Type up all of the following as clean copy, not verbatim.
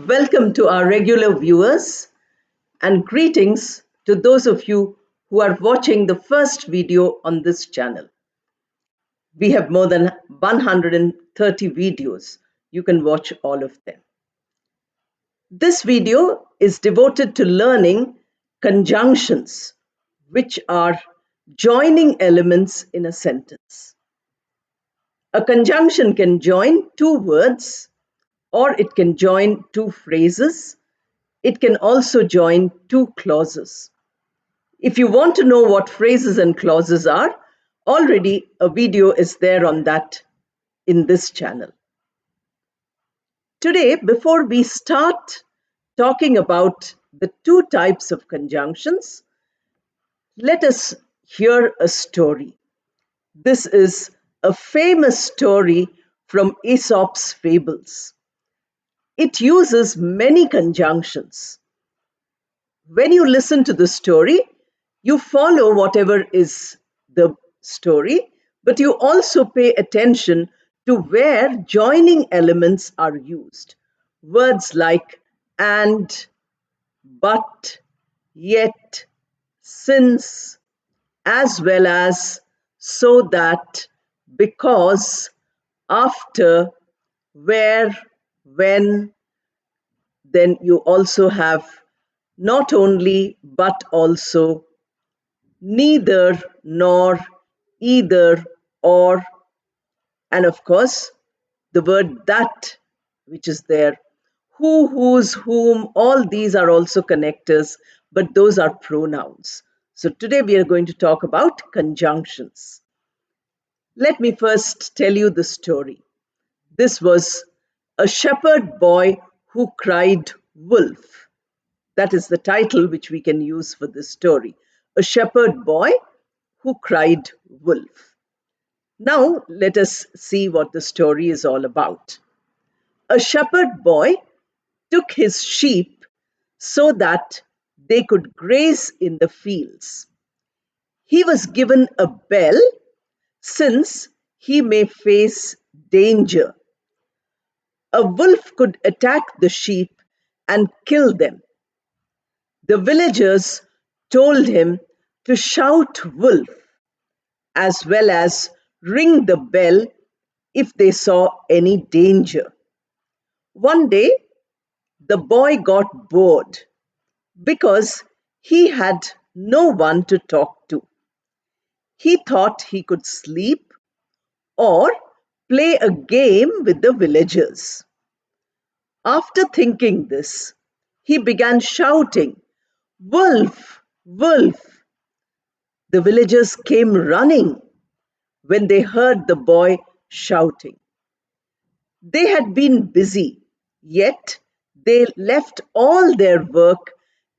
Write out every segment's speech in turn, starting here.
Welcome to our regular viewers and greetings to those of you who are watching the first video on this channel. We have more than 130 videos. You can watch all of them. This video is devoted to learning conjunctions, which are joining elements in a sentence. A conjunction can join two words, or it can join two phrases. It can also join two clauses. If you want to know what phrases and clauses are, already a video is there on that in this channel. Today, before we start talking about the two types of conjunctions, let us hear a story. This is a famous story from Aesop's Fables. It uses many conjunctions. When you listen to the story, you follow whatever is the story, but you also pay attention to where joining elements are used. Words like and, but, yet, since, as well as, so that, because, after, where, when. Then you also have not only, but also, neither, nor, either, or, and of course, the word that, which is there. Who, whose, whom, all these are also connectors, but those are pronouns. So today we are going to talk about conjunctions. Let me first tell you the story. This was a shepherd boy who cried wolf. That is the title which we can use for this story. A shepherd boy who cried wolf. Now, let us see what the story is all about. A shepherd boy took his sheep so that they could graze in the fields. He was given a bell since he may face danger. A wolf could attack the sheep and kill them. The villagers told him to shout wolf, as well as ring the bell if they saw any danger. One day, the boy got bored because he had no one to talk to. He thought he could sleep or play a game with the villagers. After thinking this, he began shouting, "Wolf! Wolf!" The villagers came running when they heard the boy shouting. They had been busy, yet they left all their work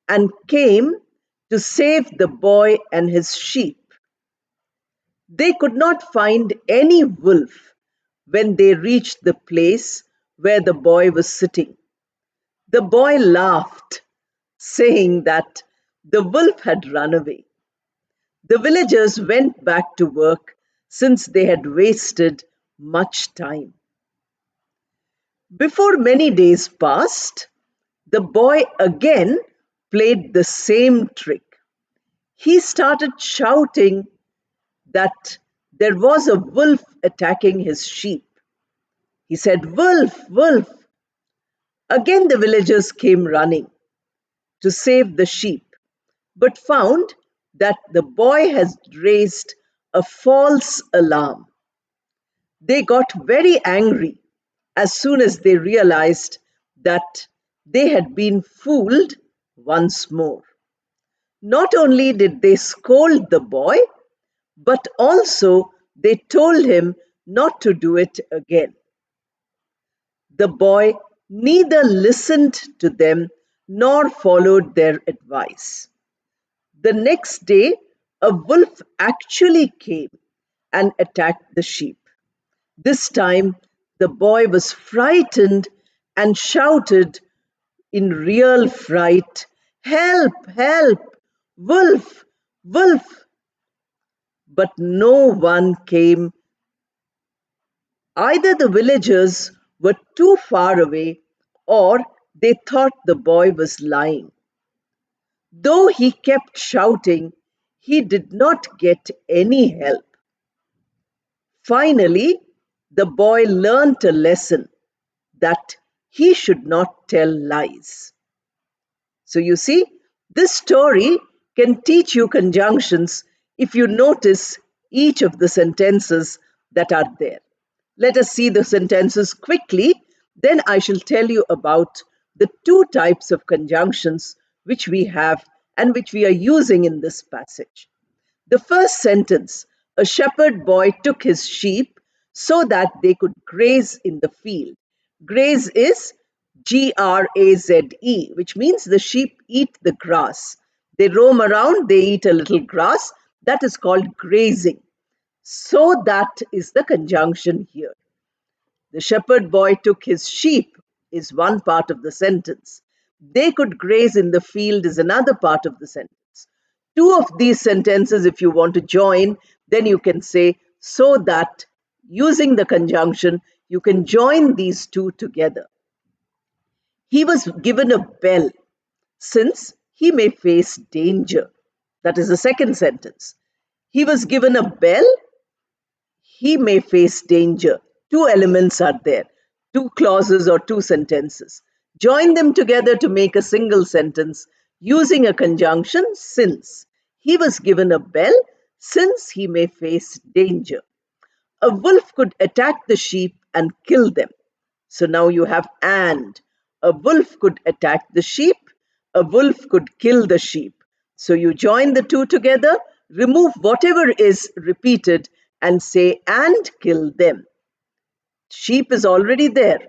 and came to save the boy and his sheep. They could not find any wolf when they reached the place where the boy was sitting. The boy laughed, saying that the wolf had run away. The villagers went back to work since they had wasted much time. Before many days passed, the boy again played the same trick. He started shouting that there was a wolf attacking his sheep. He said, "Wolf, wolf." Again, the villagers came running to save the sheep, but found that the boy had raised a false alarm. They got very angry as soon as they realized that they had been fooled once more. Not only did they scold the boy, but also they told him not to do it again. The boy neither listened to them nor followed their advice. The next day, a wolf actually came and attacked the sheep. This time, the boy was frightened and shouted in real fright, "Help! Help! Wolf! Wolf!" But no one came. Either the villagers were too far away or They thought the boy was lying. Though he kept shouting, he did not get any help. Finally, the boy learnt a lesson that he should not tell lies. So you see, this story can teach you conjunctions if you notice each of the sentences that are there. Let us see the sentences quickly, then I shall tell you about the two types of conjunctions which we have and which we are using in this passage. The first sentence, a shepherd boy took his sheep so that they could graze in the field. Graze is graze, which means the sheep eat the grass. They roam around, they eat a little grass. That is called grazing. So that is the conjunction here. The shepherd boy took his sheep is one part of the sentence. They could graze in the field is another part of the sentence. Two of these sentences, if you want to join, then you can say, so that using the conjunction, you can join these two together. He was given a bell since he may face danger. That is the second sentence. He was given a bell, he may face danger. Two elements are there, two clauses or two sentences. Join them together to make a single sentence using a conjunction since. He was given a bell since he may face danger. A wolf could attack the sheep and kill them. So now you have and. A wolf could attack the sheep, a wolf could kill the sheep. So you join the two together, remove whatever is repeated, and say and kill them. Sheep is already there,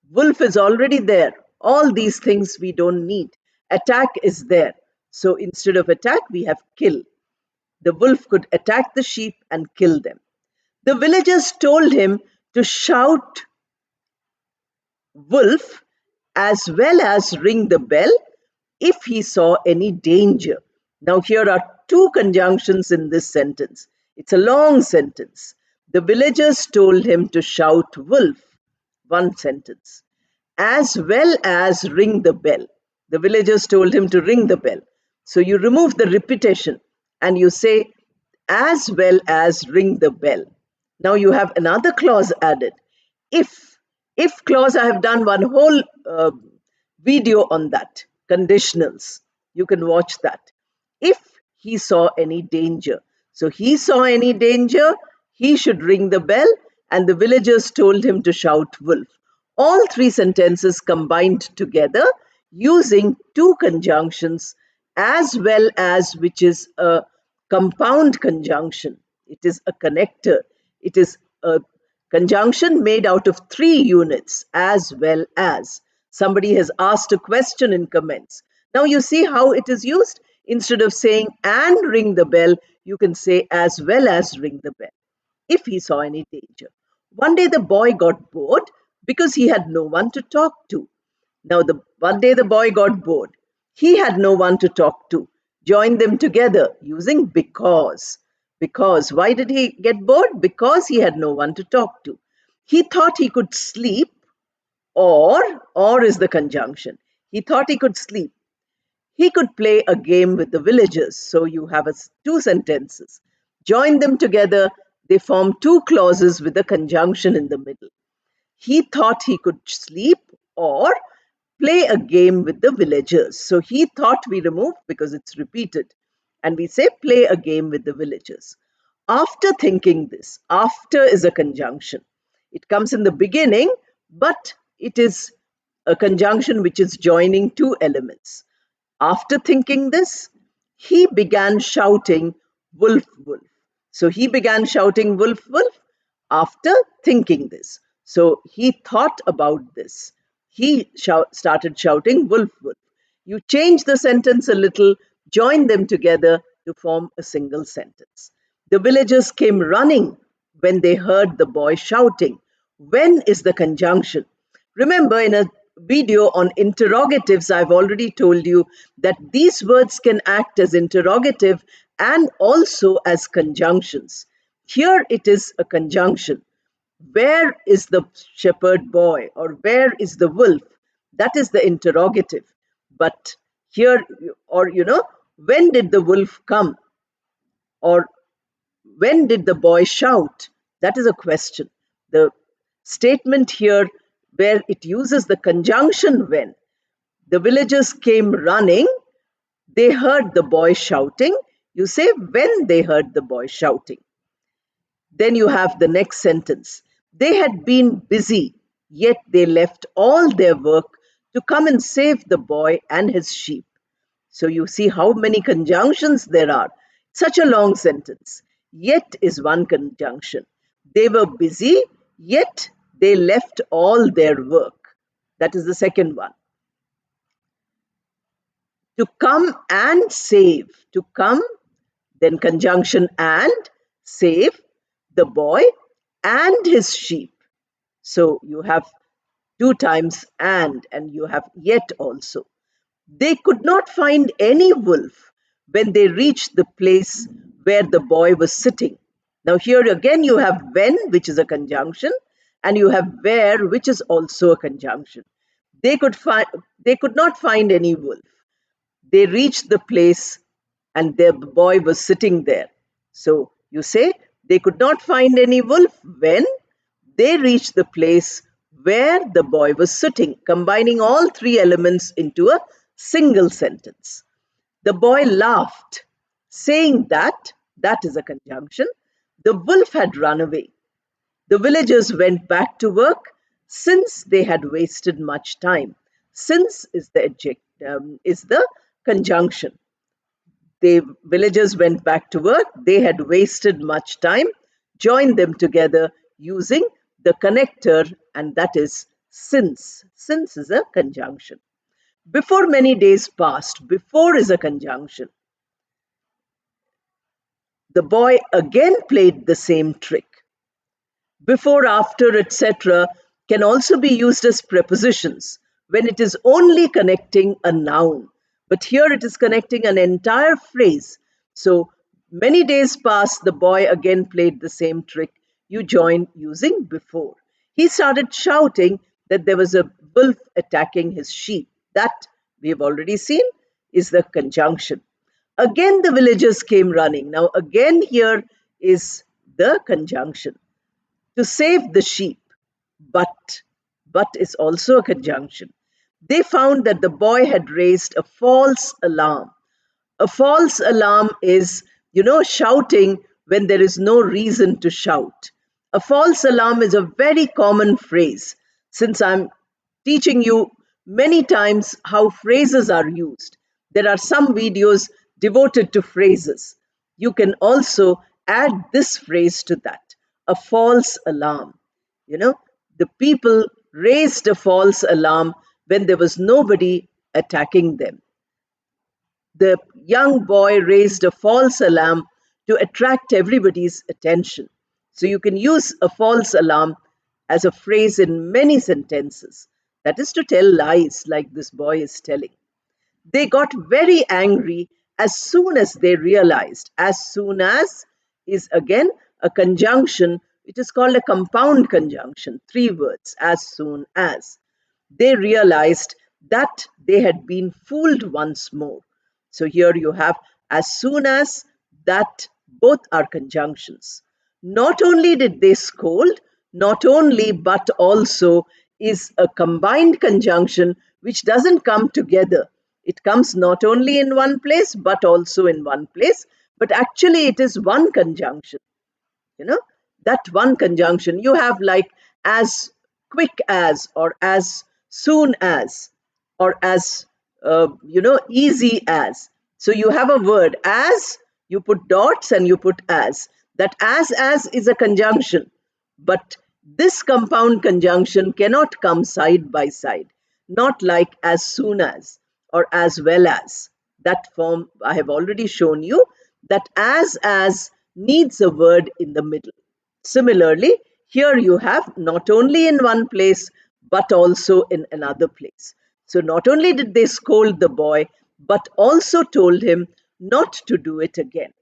wolf is already there. All these things we don't need. Attack is there. So instead of attack, we have kill. The wolf could attack the sheep and kill them. The villagers told him to shout wolf as well as ring the bell if he saw any danger. Now, here are two conjunctions in this sentence. It's a long sentence. The villagers told him to shout wolf, one sentence, as well as ring the bell. The villagers told him to ring the bell. So you remove the repetition and you say, as well as ring the bell. Now you have another clause added. If, if clause, I have done one whole video on that, conditionals. You can watch that. If he saw any danger. So he saw any danger, he should ring the bell, and the villagers told him to shout wolf. All three sentences combined together using two conjunctions as well as, which is a compound conjunction. It is a connector. It is a conjunction made out of three units as well as. Somebody has asked a question in comments. Now you see how it is used. Instead of saying and ring the bell, you can say as well as ring the bell if he saw any danger. One day the boy got bored because he had no one to talk to. Now, one day the boy got bored. He had no one to talk to. Join them together using because. Because. Why did he get bored? Because he had no one to talk to. He thought he could sleep, or is the conjunction. He thought he could sleep. He could play a game with the villagers. So you have two sentences. Join them together. They form two clauses with a conjunction in the middle. He thought he could sleep or play a game with the villagers. So he thought we remove because it's repeated. And we say play a game with the villagers. After thinking this, after is a conjunction. It comes in the beginning, but it is a conjunction which is joining two elements. After thinking this, he began shouting, wolf, wolf. So he began shouting, wolf, wolf, after thinking this. So he thought about this. He started shouting, wolf, wolf. You change the sentence a little, join them together to form a single sentence. The villagers came running when they heard the boy shouting. When is the conjunction? Remember, in a video on interrogatives, I've already told you that these words can act as interrogative and also as conjunctions. Here it is a conjunction. Where is the shepherd boy or where is the wolf? That is the interrogative. But here, or when did the wolf come? Or when did the boy shout? That is a question. The statement here, where it uses the conjunction when, the villagers came running, they heard the boy shouting. You say when they heard the boy shouting. Then you have the next sentence. They had been busy, yet they left all their work to come and save the boy and his sheep. So you see how many conjunctions there are. Such a long sentence. Yet is one conjunction. They were busy, yet they left all their work. That is the second one. To come and save. To come, then conjunction and, save the boy and his sheep. So you have two times and you have yet also. They could not find any wolf when they reached the place where the boy was sitting. Now, here again, you have when, which is a conjunction, and you have where, which is also a conjunction. They could, they could not find any wolf. They reached the place and their boy was sitting there. So you say they could not find any wolf when they reached the place where the boy was sitting, combining all three elements into a single sentence. The boy laughed, saying that, that is a conjunction, the wolf had run away. The villagers went back to work since they had wasted much time. Since is the is the conjunction. The villagers went back to work. They had wasted much time. Join them together using the connector, and that is since. Since is a conjunction. Before many days passed, before is a conjunction. The boy again played the same trick. Before, after, etc. can also be used as prepositions when it is only connecting a noun. But here it is connecting an entire phrase. So many days passed, the boy again played the same trick. You join using before. He started shouting that there was a wolf attacking his sheep. That we have already seen is the conjunction. Again, the villagers came running. Now, again, here is the conjunction to save the sheep. But, but is also a conjunction. They found that the boy had raised a false alarm. A false alarm is, shouting when there is no reason to shout. A false alarm is a very common phrase. Since I'm teaching you many times how phrases are used, there are some videos devoted to phrases. You can also add this phrase to that, a false alarm. You know, the people raised a false alarm when there was nobody attacking them. The young boy raised a false alarm to attract everybody's attention. So you can use a false alarm as a phrase in many sentences. That is to tell lies, like this boy is telling. They got very angry as soon as they realized. As soon as is again a conjunction. It is called a compound conjunction, three words, as soon as. They realized that they had been fooled once more. So here you have as soon as, that, both are conjunctions. Not only did they scold, not only but also is a combined conjunction which doesn't come together. It comes not only in one place but also in one place, but actually it is one conjunction. You know, that one conjunction you have, like as quick as, or as soon as, or as easy as. So you have a word as, you put dots and you put as. That as is a conjunction, but this compound conjunction cannot come side by side, not like as soon as or as well as. That form I have already shown you, that as needs a word in the middle. Similarly, here you have not only in one place but also in another place. So not only did they scold the boy, but also told him not to do it again.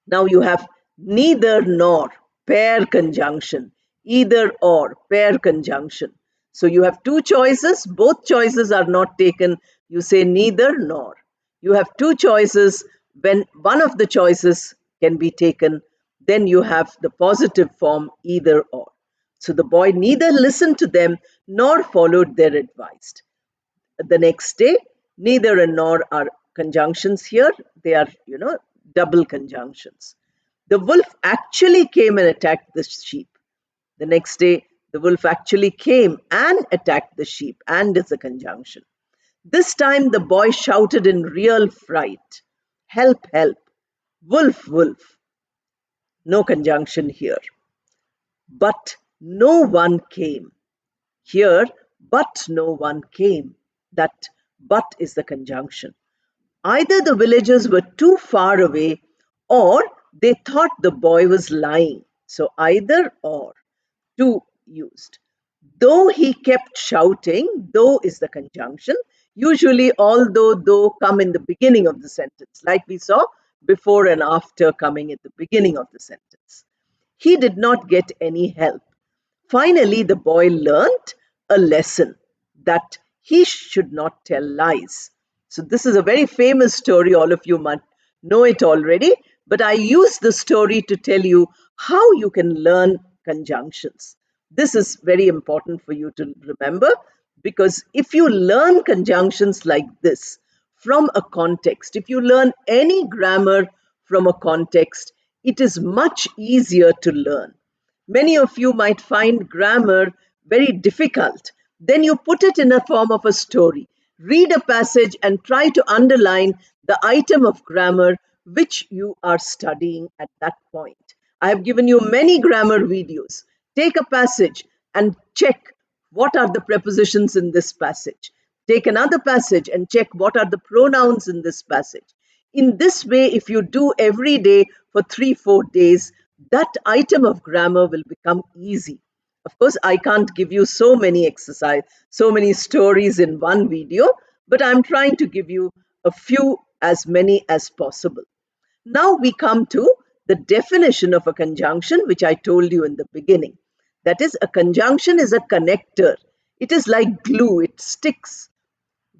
Now you have neither nor, pair conjunction, either or, pair conjunction. So you have two choices, both choices are not taken. You say neither nor. You have two choices. When one of the choices can be taken, then you have the positive form either or. So the boy neither listened to them nor followed their advice. The next day, neither and nor are conjunctions here. They are, double conjunctions. The wolf actually came and attacked the sheep. The next day, the wolf actually came and attacked the sheep, and is a conjunction. This time, the boy shouted in real fright, "Help, help! Wolf, wolf!" No conjunction here. But no one came. Here, but no one came. That but is the conjunction. Either the villagers were too far away or they thought the boy was lying. So either or, two used. Though he kept shouting, though is the conjunction. Usually, although, though come in the beginning of the sentence, like we saw before and after coming at the beginning of the sentence. He did not get any help. Finally, the boy learnt a lesson that he should not tell lies. So, this is a very famous story. All of you might know it already, but I use the story to tell you how you can learn conjunctions. This is very important for you to remember, because if you learn conjunctions like this from a context, if you learn any grammar from a context, it is much easier to learn. Many of you might find grammar very difficult. Then you put it in a form of a story. Read a passage and try to underline the item of grammar which you are studying at that point. I have given you many grammar videos. Take a passage and check what are the prepositions in this passage. Take another passage and check what are the pronouns in this passage. In this way, if you do every day for 3, 4 days, that item of grammar will become easy. Of course, I can't give you so many exercise, so many stories in one video, but I'm trying to give you a few, as many as possible. Now we come to the definition of a conjunction, which I told you in the beginning. That is, a conjunction is a connector. It is like glue, it sticks.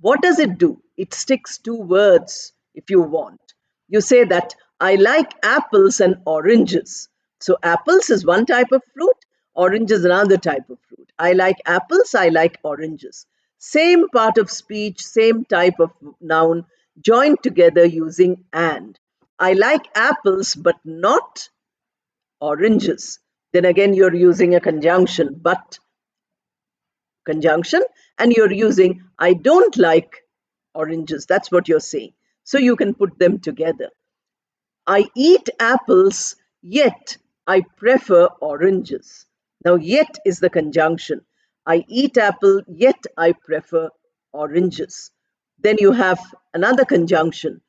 What does it do? It sticks two words if you want. You say that I like apples and oranges. So, apples is one type of fruit, orange is another type of fruit. I like apples, I like oranges. Same part of speech, same type of noun joined together using and. I like apples but not oranges. Then again, you're using a conjunction, but conjunction, and you're using I don't like oranges. That's what you're saying. So you can put them together. I eat apples, yet I prefer oranges. Now, yet is the conjunction. I eat apple, yet I prefer oranges. Then you have another conjunction.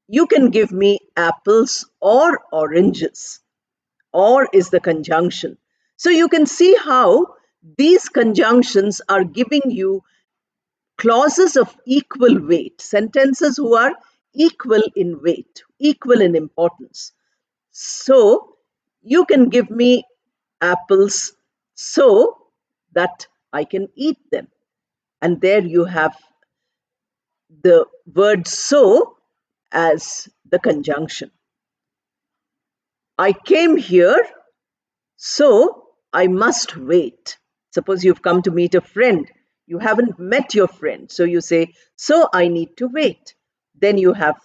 You can give me apples or oranges. Or is the conjunction. So you can see how these conjunctions are giving you clauses of equal weight, sentences who are equal in weight, equal in importance. So you can give me apples so that I can eat them. And there you have the word so as the conjunction. I came here, so I must wait. Suppose you've come to meet a friend. You haven't met your friend. So you say, so I need to wait. Then you have,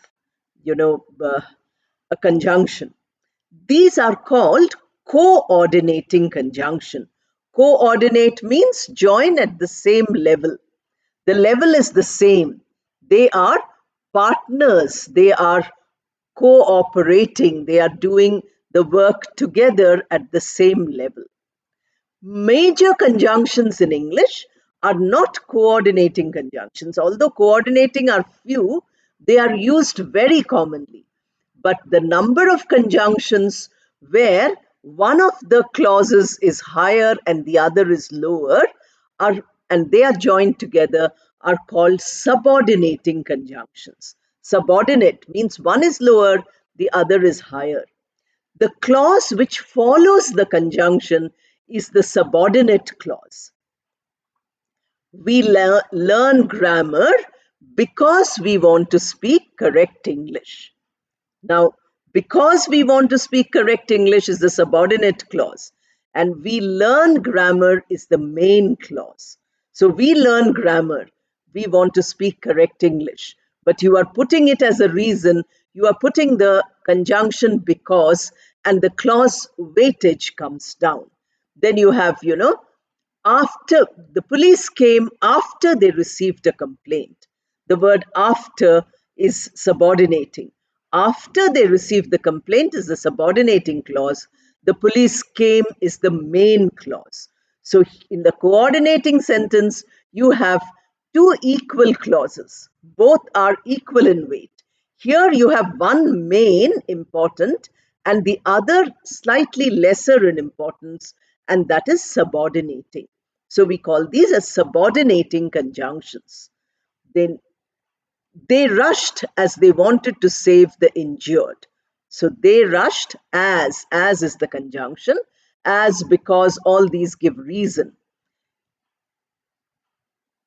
a conjunction. These are called coordinating conjunction. Coordinate means join at the same level. The level is the same. They are partners. They are cooperating. They are doing the work together at the same level. Major conjunctions in English are not coordinating conjunctions. Although coordinating are few, they are used very commonly. But the number of conjunctions where one of the clauses is higher and the other is lower are, and they are joined together, are called subordinating conjunctions. Subordinate means one is lower, the other is higher. The clause which follows the conjunction is the subordinate clause. We learn grammar because we want to speak correct English. Now, because we want to speak correct English is the subordinate clause, and we learn grammar is the main clause. So we learn grammar. We want to speak correct English. But you are putting it as a reason, you are putting the conjunction because, and the clause weightage comes down. Then you have, after the police came after they received a complaint. The word after is subordinating. After they received the complaint is the subordinating clause. The police came is the main clause. So in the coordinating sentence, you have two equal clauses. Both are equal in weight. Here you have one main important and the other slightly lesser in importance, and that is subordinating. So we call these as subordinating conjunctions. Then they rushed as they wanted to save the injured. So they rushed as is the conjunction, as because all these give reason.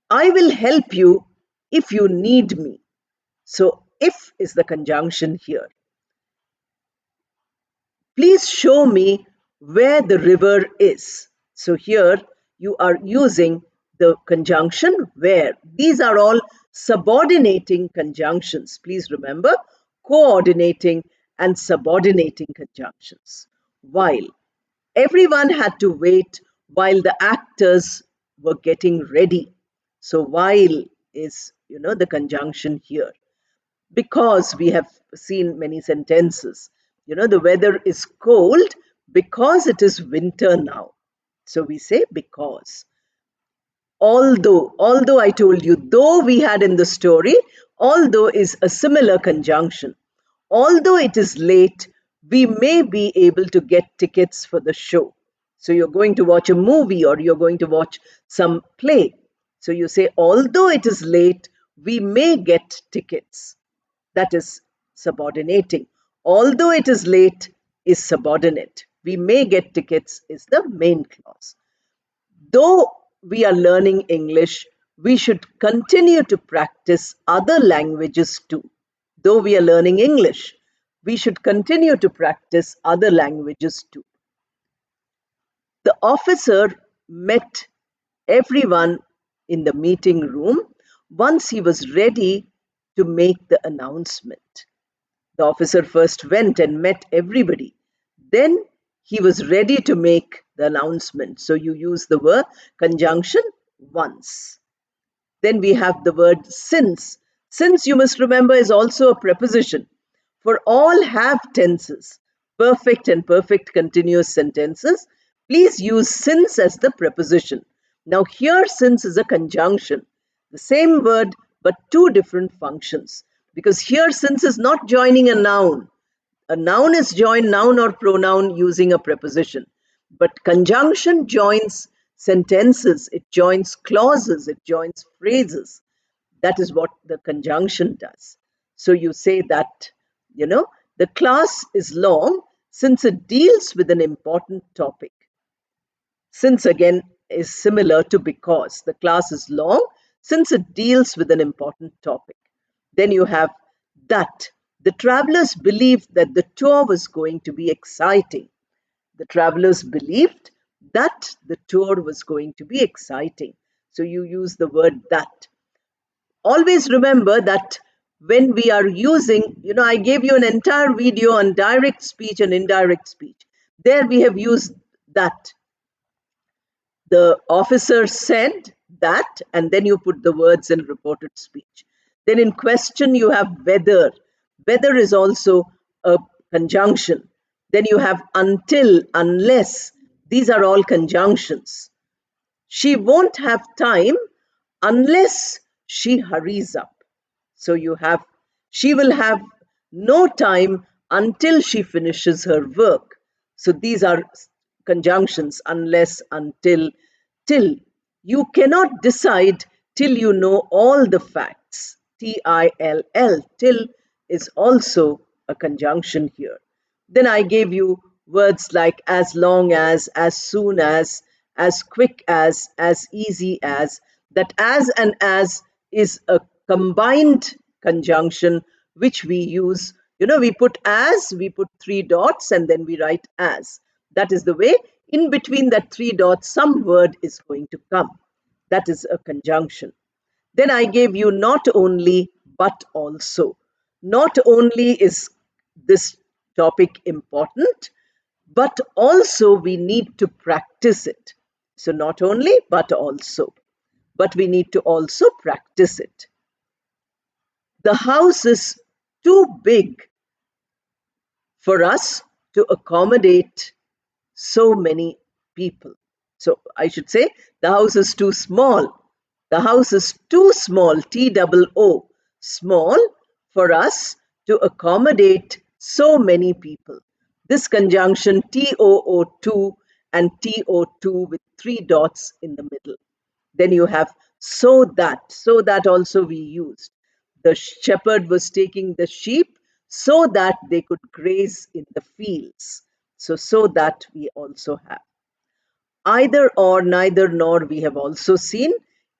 I will help you if you need me. So if is the conjunction here. Please show me where the river is. So here you are using the conjunction where. These are all subordinating conjunctions. Please remember, coordinating and subordinating conjunctions. While everyone had to wait while the actors were getting ready. So while is, the conjunction here, because we have seen many sentences. The weather is cold because it is winter now. So we say because. Although I told you, though we had in the story, although is a similar conjunction. Although it is late, we may be able to get tickets for the show. So you're going to watch a movie or you're going to watch some play. So you say, although it is late, we may get tickets. That is subordinating. Although it is late is subordinate. We may get tickets is the main clause. Though we are learning English, we should continue to practice other languages too. Though we are learning English, we should continue to practice other languages too. The officer met everyone in the meeting room once he was ready to make the announcement. The officer first went and met everybody. Then he was ready to make the announcement. So you use the word conjunction once. Then we have the word since. Since, you must remember, is also a preposition. For all have tenses, perfect and perfect continuous sentences, please use since as the preposition. Now, here, since is a conjunction. The same word, but two different functions. Because here, since is not joining a noun. A noun is joined noun or pronoun using a preposition. But conjunction joins sentences, it joins clauses, it joins phrases. That is what the conjunction does. So you say that, the class is long since it deals with an important topic. Since again is similar to because. The class is long since it deals with an important topic. Then you have that. The travelers believed that the tour was going to be exciting. The travelers believed that the tour was going to be exciting. So you use the word that. Always remember that when we are using, I gave you an entire video on direct speech and indirect speech. There we have used that. The officer said that, and then you put the words in reported speech. Then in question, you have whether. Whether is also a conjunction. Then you have until, unless. These are all conjunctions. She won't have time unless she hurries up. So you have, she will have no time until she finishes her work. So these are conjunctions unless, until, till. You cannot decide till you know all the facts. Till, till is also a conjunction here. Then I gave you words like as long as soon as quick as easy as. That as and as is a combined conjunction which we use. We put as, we put three dots, and then we write as. That is the way in between that three dots, some word is going to come. That is a conjunction. Then I gave you not only, but also. Not only is this topic important, but also we need to practice it. So, not only, but also. But we need to also practice it. The house is too big for us to accommodate so many people. So I should say the house is too small. The house is too small, TOO, small for us to accommodate so many people. This conjunction TOO2 and TO2 with three dots in the middle. Then you have so that. So that also we used. The shepherd was taking the sheep so that they could graze in the fields. So that we also have. Either or, neither nor, we have also seen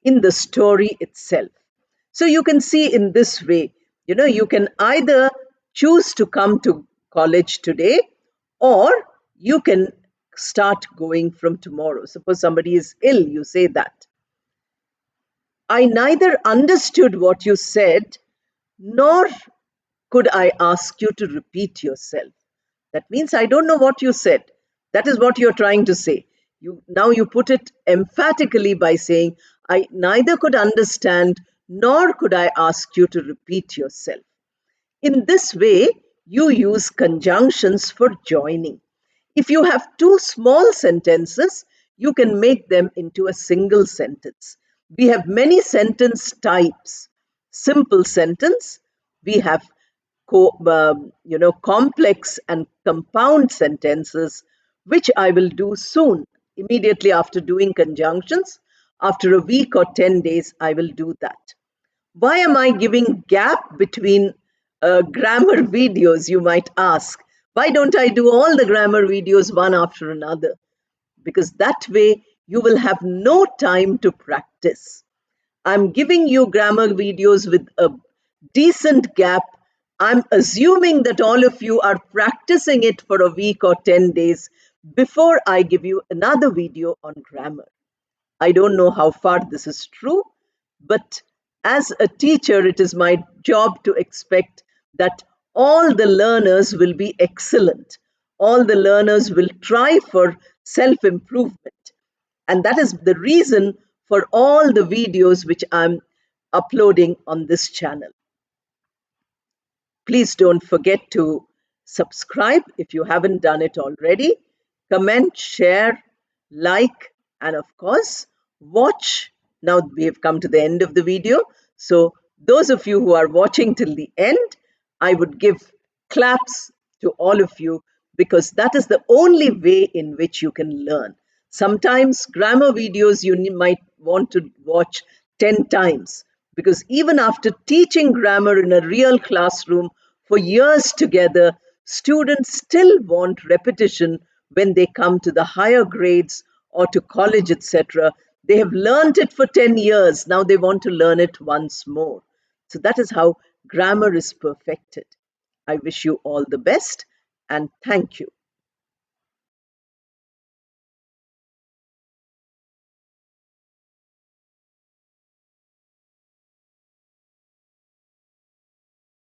in the story itself. So you can see in this way, you can either choose to come to college today, or you can start going from tomorrow. Suppose somebody is ill, you say that. I neither understood what you said, nor could I ask you to repeat yourself. That means I don't know what you said. That is what you're trying to say. Now you put it emphatically by saying, I neither could understand nor could I ask you to repeat yourself. In this way, you use conjunctions for joining. If you have two small sentences, you can make them into a single sentence. We have many sentence types. Simple sentence, we have complex and compound sentences, which I will do soon, immediately after doing conjunctions. After a week or 10 days, I will do that. Why am I giving gap between grammar videos, you might ask? Why don't I do all the grammar videos one after another? Because that way you will have no time to practice. I'm giving you grammar videos with a decent gap. I'm assuming that all of you are practicing it for a week or 10 days before I give you another video on grammar. I don't know how far this is true, but as a teacher, it is my job to expect that all the learners will be excellent. All the learners will try for self improvement. And that is the reason for all the videos which I'm uploading on this channel. Please don't forget to subscribe if you haven't done it already. Comment, share, like, and of course, watch. Now we have come to the end of the video. So, those of you who are watching till the end, I would give claps to all of you, because that is the only way in which you can learn. Sometimes grammar videos you might want to watch 10 times, because even after teaching grammar in a real classroom for years together, students still want repetition when they come to the higher grades or to college, etc. They have learned it for 10 years. Now they want to learn it once more. So that is how grammar is perfected. I wish you all the best and thank you.